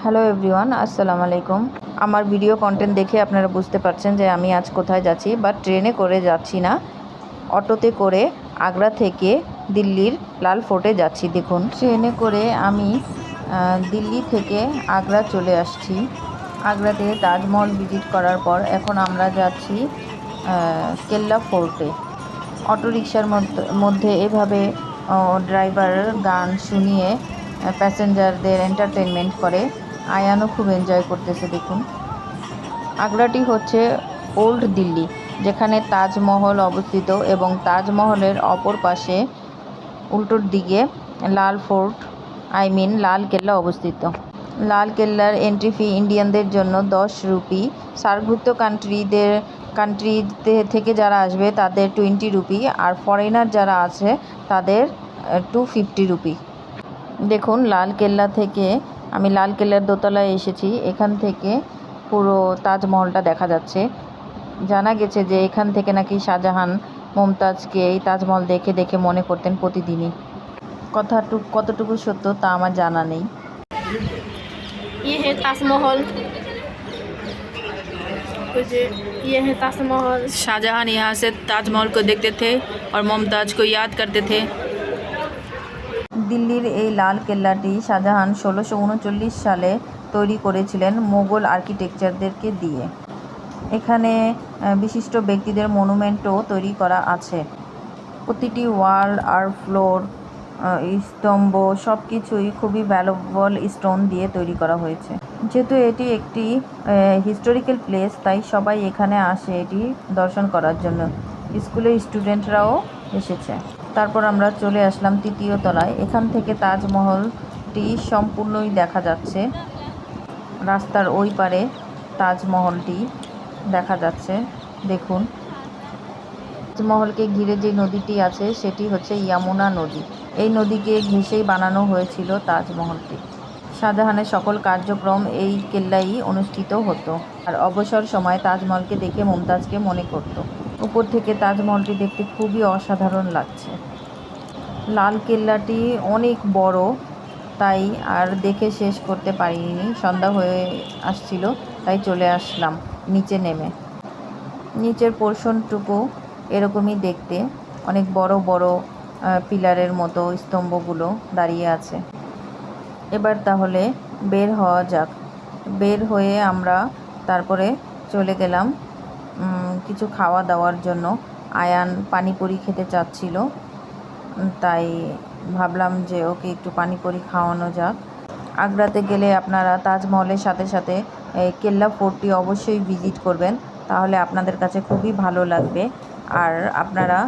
Hello everyone, আসসালামু আলাইকুম। আমার ভিডিও কন্টেন্ট দেখে আপনারা বুঝতে পারছেন যে আমি আজ কোথায় যাচ্ছি, বাট ট্রেনে করে যাচ্ছি না, অটোতে করে আগ্রা থেকে দিল্লির লাল ফোর্টে যাচ্ছি। দেখুন, ট্রেনে করে আমি দিল্লি থেকে আগ্রা চলে আসছি। আগ্রাতে তাজমহল ভিজিট করার পর এখন আমরা যাচ্ছি কেল্লা ফোর্টে। অটোরিকশার মধ্যে এভাবে ড্রাইভার গান শুনিয়ে প্যাসেঞ্জারদের এন্টারটেনমেন্ট করে। আয়ানও খুব এনজয় করতেছে। দেখুন, আগ্রাটি হচ্ছে ওল্ড দিল্লি, যেখানে তাজমহল অবস্থিত এবং তাজমহলের অপর পাশে উল্টোর দিকে লাল ফোর্ট লাল কেল্লা অবস্থিত। লাল কেল্লার এন্ট্রি ফি ইন্ডিয়ানদের জন্য 10 রুপি, সার্কভুক্ত কান্ট্রি থেকে যারা আসবে তাদের 20 রুপি, আর ফরেনার যারা আছে তাদের 250 রুপি। দেখুন, লাল কেল্লা থেকে আমি লাল কেল্লার দোতলায় এসেছি। এখান থেকে পুরো তাজমহলটা দেখা যাচ্ছে। জানা গেছে যে এখান থেকে নাকি শাহজাহান মুমতাজকে এই তাজমহল দেখে দেখে মনে করতেন প্রতিদিনই। কতটুকু সত্য তা আমার জানা নেই। ये है ताजमहल। ये है ताजमहल। शाहजहां यहाँ से ताजमहल को देखते थे और मुमताज को याद करते थे। দিল্লির এই লাল কেল্লাটি শাহজাহান 1639 সালে তৈরি করেছিলেন মোগল আর্কিটেকচারদেরকে দিয়ে। এখানে বিশিষ্ট ব্যক্তিদের মনুমেন্টও তৈরি করা আছে। প্রতিটি ওয়াল আর ফ্লোর, স্তম্ভ সব কিছুই খুবই ভ্যালুয়েবল স্টোন দিয়ে তৈরি করা হয়েছে। যেহেতু এটি একটি হিস্টোরিক্যাল প্লেস, তাই সবাই এখানে আসে এটি দর্শন করার জন্য। স্কুলের স্টুডেন্টরাও এসেছে। তারপর আমরা চলে আসলাম 3য় তলায়। এখান থেকে তাজমহলটি সম্পূর্ণই দেখা যাচ্ছে। রাস্তার ওই পারে তাজমহলটি দেখা যাচ্ছে। দেখুন, তাজমহলকে ঘিরে যে নদীটি আছে সেটি হচ্ছে যমুনা নদী। এই নদীকে ঘেঁষেই বানানো হয়েছিল তাজমহলটি। শাহজাহানের সকল কার্যক্রম এই কেল্লাই অনুষ্ঠিত হতো, আর অবসর সময় তাজমহলকে দেখে মুমতাজকে মনে করত। উপর থেকে তাজমহলটি দেখতে খুবই অসাধারণ লাগছে। লাল কেল্লাটি অনেক বড়, তাই আর দেখে শেষ করতে পারিনি। সন্ধ্যা হয়ে আসছিল, তাই চলে আসলাম নিচে নেমে। নিচের পোর্শনটুকু এরকমই দেখতে, অনেক বড় বড় পিলারের মতো স্তম্ভগুলো দাঁড়িয়ে আছে। এবার তাহলে বের হওয়া যাক। বের হয়ে আমরা তারপরে চলে গেলাম কিছু খাওয়া দাওয়ার জন্য। আয়ান পানিপুরি খেতে চাচ্ছিল, তাই ভাবলাম যে ওকে একটু পানিপুরি খাওয়ানো যাক। আগ্রাতে গেলে আপনারা তাজমহলের সাথে সাথে কেল্লা ফোর্টটি অবশ্যই ভিজিট করবেন, তাহলে আপনাদের কাছে খুবই ভালো লাগবে আর আপনারা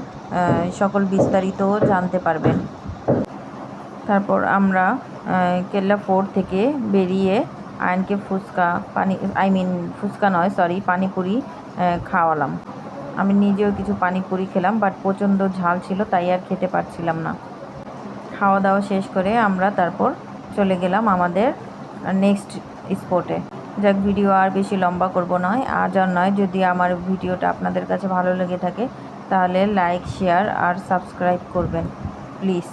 সকল বিস্তারিত জানতে পারবেন। তারপর আমরা কেল্লা ফোর্ট থেকে বেরিয়ে আয়নকে পানিপুরি খাওয়ালাম। আমি নিজেও কিছু পানিপুরি খেলাম, বাট প্রচণ্ড ঝাল ছিল, তাই আর খেতে পারছিলাম না। খাওয়া দাওয়া শেষ করে আমরা তারপর চলে গেলাম আমাদের নেক্সট স্পটে। যাক, ভিডিও আর বেশি লম্বা করব নয়, আজ আর নয়। যদি আমার ভিডিওটা আপনাদের কাছে ভালো লেগে থাকে তাহলে লাইক, শেয়ার আর সাবস্ক্রাইব করবেন প্লিজ।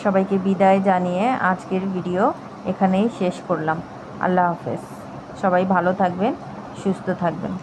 সবাইকে বিদায় জানিয়ে আজকের ভিডিও এখানেই শেষ করলাম। আল্লাহ হাফেজ। সবাই ভালো থাকবেন, সুস্থ থাকবেন।